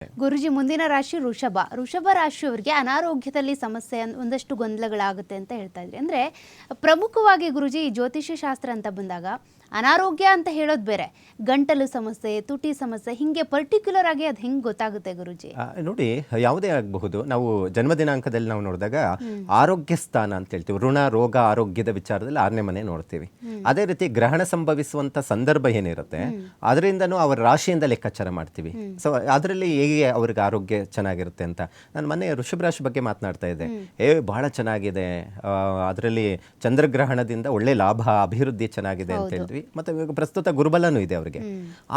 ಗುರುಜಿ ಮುಂದಿನ ರಾಶಿ ವೃಷಭ ರಾಶಿಯವರಿಗೆ ಅನಾರೋಗ್ಯದಲ್ಲಿ ಸಮಸ್ಯೆ ಒಂದಷ್ಟು ಗೊಂದಲಗಳಾಗುತ್ತೆ ಅಂತ ಹೇಳ್ತಾ ಇದ್ರಿ. ಅಂದ್ರೆ ಪ್ರಮುಖವಾಗಿ ಗುರುಜಿ ಜ್ಯೋತಿಷ್ಯ ಶಾಸ್ತ್ರ ಅಂತ ಬಂದಾಗ ಅನಾರೋಗ್ಯ ಅಂತ ಹೇಳೋದು ಬೇರೆ, ಗಂಟಲು ಸಮಸ್ಯೆ, ತುಟಿ ಸಮಸ್ಯೆ, ಹಿಂಗೆ ಪರ್ಟಿಕ್ಯುಲರ್ ಆಗಿ ಅದು ಹೆಂಗೆ ಗೊತ್ತಾಗುತ್ತೆ ಗುರುಜಿ? ನೋಡಿ, ಯಾವುದೇ ಆಗಬಹುದು. ನಾವು ಜನ್ಮದಿನಾಂಕದಲ್ಲಿ ನಾವು ನೋಡಿದಾಗ ಆರೋಗ್ಯ ಸ್ಥಾನ ಅಂತ ಹೇಳ್ತೀವಿ. ಋಣ, ರೋಗ, ಆರೋಗ್ಯದ ವಿಚಾರದಲ್ಲಿ 6ನೇ ಮನೆ ನೋಡ್ತೀವಿ. ಅದೇ ರೀತಿ ಗ್ರಹಣ ಸಂಭವಿಸುವಂತ ಸಂದರ್ಭ ಏನಿರುತ್ತೆ ಅದರಿಂದನೂ ಅವರ ರಾಶಿಯಿಂದ ಲೆಕ್ಕಾಚಾರ ಮಾಡ್ತೀವಿ. ಸೊ ಅದರಲ್ಲಿ ಹೇಗೆ ಅವ್ರಿಗೆ ಆರೋಗ್ಯ ಚೆನ್ನಾಗಿರುತ್ತೆ ಅಂತ. ನಾನು ಮೊನ್ನೆ ವೃಷಭ ರಾಶಿ ಬಗ್ಗೆ ಮಾತನಾಡ್ತಾ ಇದ್ದೆ. ಬಹಳ ಚೆನ್ನಾಗಿದೆ, ಅದರಲ್ಲಿ ಚಂದ್ರಗ್ರಹಣದಿಂದ ಒಳ್ಳೆ ಲಾಭ, ಅಭಿವೃದ್ಧಿ ಚೆನ್ನಾಗಿದೆ ಅಂತ ಹೇಳಿದ್ವಿ. ಮತ್ತೆ ಇವಾಗ ಪ್ರಸ್ತುತ ಗುರುಬಲನೂ ಇದೆ ಅವರಿಗೆ.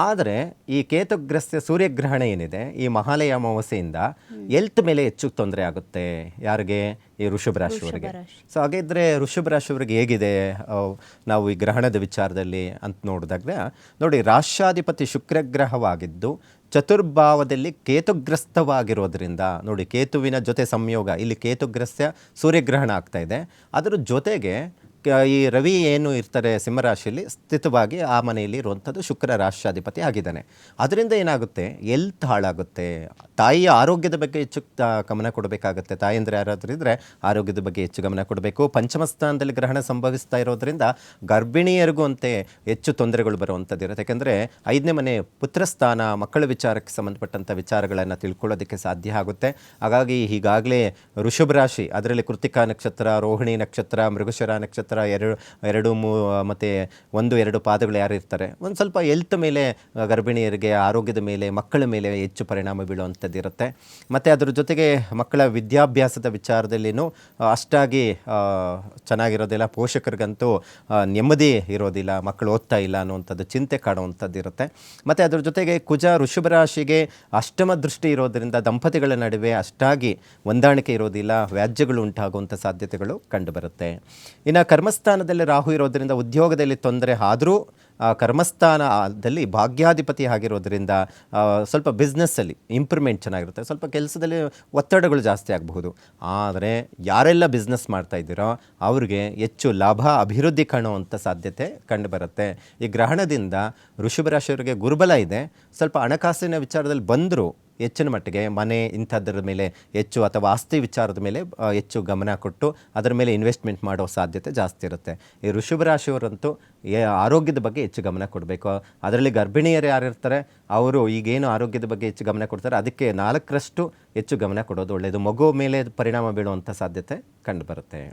ಆದರೆ ಈ ಕೇತುಗ್ರಸ್ತ ಸೂರ್ಯಗ್ರಹಣ ಏನಿದೆ, ಈ ಮಹಾಲಯ ಅಮಾವಾಸ್ಯೆಯಿಂದ ಹೆಲ್ತ್ ಮೇಲೆ ಹೆಚ್ಚು ತೊಂದರೆ ಆಗುತ್ತೆ. ಯಾರಿಗೆ? ಈ ವೃಷಭ ರಾಶಿಯವರಿಗೆ. ಸೊ ಹಾಗಿದ್ರೆ ವೃಷಭ ರಾಶಿಯವರಿಗೆ ಹೇಗಿದೆ ನಾವು ಈ ಗ್ರಹಣದ ವಿಚಾರದಲ್ಲಿ ಅಂತ ನೋಡಿದಾಗ, ನೋಡಿ, ರಾಷ್ಟ್ರಾಧಿಪತಿ ಶುಕ್ರಗ್ರಹವಾಗಿದ್ದು ಚತುರ್ಭಾವದಲ್ಲಿ ಕೇತುಗ್ರಸ್ತವಾಗಿರೋದ್ರಿಂದ, ನೋಡಿ, ಕೇತುವಿನ ಜೊತೆ ಸಂಯೋಗ, ಇಲ್ಲಿ ಕೇತುಗ್ರಸ್ತ ಸೂರ್ಯಗ್ರಹಣ ಆಗ್ತಾ ಇದೆ. ಅದರ ಜೊತೆಗೆ ಈ ರವಿ ಏನು ಇರ್ತಾರೆ ಸಿಂಹರಾಶಿಯಲ್ಲಿ ಸ್ಥಿತವಾಗಿ ಆ ಮನೆಯಲ್ಲಿ ಇರುವಂಥದ್ದು ಶುಕ್ರ ರಾಷ್ಟ್ರಾಧಿಪತಿ ಆಗಿದ್ದಾನೆ. ಅದರಿಂದ ಏನಾಗುತ್ತೆ? ಹೆಲ್ತ್ ಹಾಳಾಗುತ್ತೆ. ತಾಯಿಯ ಆರೋಗ್ಯದ ಬಗ್ಗೆ ಹೆಚ್ಚು ಗಮನ ಕೊಡಬೇಕಾಗುತ್ತೆ. ತಾಯಂದ್ರೆ ಯಾರಾದರೂ ಇದ್ದರೆ ಆರೋಗ್ಯದ ಬಗ್ಗೆ ಹೆಚ್ಚು ಗಮನ ಕೊಡಬೇಕು. ಪಂಚಮ ಸ್ಥಾನದಲ್ಲಿ ಗ್ರಹಣ ಸಂಭವಿಸ್ತಾ ಇರೋದ್ರಿಂದ ಗರ್ಭಿಣಿಯರಿಗೂ ಅಂತೆ ಹೆಚ್ಚು ತೊಂದರೆಗಳು ಬರುವಂಥದ್ದು ಇರುತ್ತೆ. ಯಾಕೆಂದರೆ 5ನೇ ಮನೆ ಪುತ್ರಸ್ಥಾನ, ಮಕ್ಕಳ ವಿಚಾರಕ್ಕೆ ಸಂಬಂಧಪಟ್ಟಂಥ ವಿಚಾರಗಳನ್ನು ತಿಳ್ಕೊಳ್ಳೋದಕ್ಕೆ ಸಾಧ್ಯ ಆಗುತ್ತೆ. ಹಾಗಾಗಿ ಈಗಾಗಲೇ ವೃಷಭ ರಾಶಿ, ಅದರಲ್ಲಿ ಕೃತಿಕಾ ನಕ್ಷತ್ರ, ರೋಹಿಣಿ ನಕ್ಷತ್ರ, ಮೃಗಶಿರ ನಕ್ಷತ್ರ, ಎರಡು ಮತ್ತು 1-2 ಪಾದಗಳು ಯಾರು ಇರ್ತಾರೆ, ಒಂದು ಸ್ವಲ್ಪ ಹೆಲ್ತ್ ಮೇಲೆ, ಗರ್ಭಿಣಿಯರಿಗೆ ಆರೋಗ್ಯದ ಮೇಲೆ, ಮಕ್ಕಳ ಮೇಲೆ ಹೆಚ್ಚು ಪರಿಣಾಮ ಬೀಳುವಂಥದ್ದು ಇರುತ್ತೆ. ಮತ್ತು ಅದರ ಜೊತೆಗೆ ಮಕ್ಕಳ ವಿದ್ಯಾಭ್ಯಾಸದ ವಿಚಾರದಲ್ಲಿನೂ ಅಷ್ಟಾಗಿ ಚೆನ್ನಾಗಿರೋದಿಲ್ಲ. ಪೋಷಕರಿಗಂತೂ ನೆಮ್ಮದಿ ಇರೋದಿಲ್ಲ, ಮಕ್ಕಳು ಓದ್ತಾ ಇಲ್ಲ ಅನ್ನುವಂಥದ್ದು ಚಿಂತೆ ಕಾಡುವಂಥದ್ದು ಇರುತ್ತೆ. ಮತ್ತು ಅದರ ಜೊತೆಗೆ ಕುಜ ವೃಷಭ ರಾಶಿಗೆ ಅಷ್ಟಮ ದೃಷ್ಟಿ ಇರೋದರಿಂದ ದಂಪತಿಗಳ ನಡುವೆ ಅಷ್ಟಾಗಿ ಹೊಂದಾಣಿಕೆ ಇರೋದಿಲ್ಲ, ವ್ಯಾಜ್ಯಗಳು ಉಂಟಾಗುವಂಥ ಸಾಧ್ಯತೆಗಳು ಕಂಡುಬರುತ್ತೆ. ಇನ್ನು ಕರ್ಮಸ್ಥಾನದಲ್ಲಿ ರಾಹು ಇರೋದರಿಂದ ಉದ್ಯೋಗದಲ್ಲಿ ತೊಂದರೆ ಆದರೂ ಕರ್ಮಸ್ಥಾನದಲ್ಲಿ ಭಾಗ್ಯಾಧಿಪತಿ ಆಗಿರೋದ್ರಿಂದ ಸ್ವಲ್ಪ ಬಿಸ್ನೆಸ್ಸಲ್ಲಿ ಇಂಪ್ರೂವ್ಮೆಂಟ್ ಚೆನ್ನಾಗಿರುತ್ತೆ. ಸ್ವಲ್ಪ ಕೆಲಸದಲ್ಲಿ ಒತ್ತಡಗಳು ಜಾಸ್ತಿ ಆಗಬಹುದು. ಆದರೆ ಯಾರೆಲ್ಲ ಬಿಸ್ನೆಸ್ ಮಾಡ್ತಾ ಇದ್ದೀರೋ ಅವ್ರಿಗೆ ಹೆಚ್ಚು ಲಾಭ, ಅಭಿವೃದ್ಧಿ ಕಾಣುವಂಥ ಸಾಧ್ಯತೆ ಕಂಡುಬರುತ್ತೆ. ಈ ಗ್ರಹಣದಿಂದ ವೃಷಭ ರಾಶಿಯವರಿಗೆ ಗುರುಬಲ ಇದೆ. ಸ್ವಲ್ಪ ಹಣಕಾಸಿನ ವಿಚಾರದಲ್ಲಿ ಬಂದರೂ ಹೆಚ್ಚಿನ ಮಟ್ಟಿಗೆ ಮನೆ ಇಂಥದ್ರ ಮೇಲೆ ಹೆಚ್ಚು, ಅಥವಾ ಆಸ್ತಿ ವಿಚಾರದ ಮೇಲೆ ಹೆಚ್ಚು ಗಮನ ಕೊಟ್ಟು ಅದರ ಮೇಲೆ ಇನ್ವೆಸ್ಟ್ಮೆಂಟ್ ಮಾಡೋ ಸಾಧ್ಯತೆ ಜಾಸ್ತಿ ಇರುತ್ತೆ. ಈ ವೃಷಭ ರಾಶಿಯವರಂತೂ ಆರೋಗ್ಯದ ಬಗ್ಗೆ ಹೆಚ್ಚು ಗಮನ ಕೊಡಬೇಕು. ಅದರಲ್ಲಿ ಗರ್ಭಿಣಿಯರು ಯಾರಿರ್ತಾರೆ ಅವರು ಈಗೇನು ಆರೋಗ್ಯದ ಬಗ್ಗೆ ಹೆಚ್ಚು ಗಮನ ಕೊಡ್ತಾರೆ ಅದಕ್ಕೆ 4ರಷ್ಟು ಹೆಚ್ಚು ಗಮನ ಕೊಡೋದು ಒಳ್ಳೆಯದು. ಮಗು ಮೇಲೆ ಪರಿಣಾಮ ಬೀಳುವಂಥ ಸಾಧ್ಯತೆ ಕಂಡುಬರುತ್ತೆ.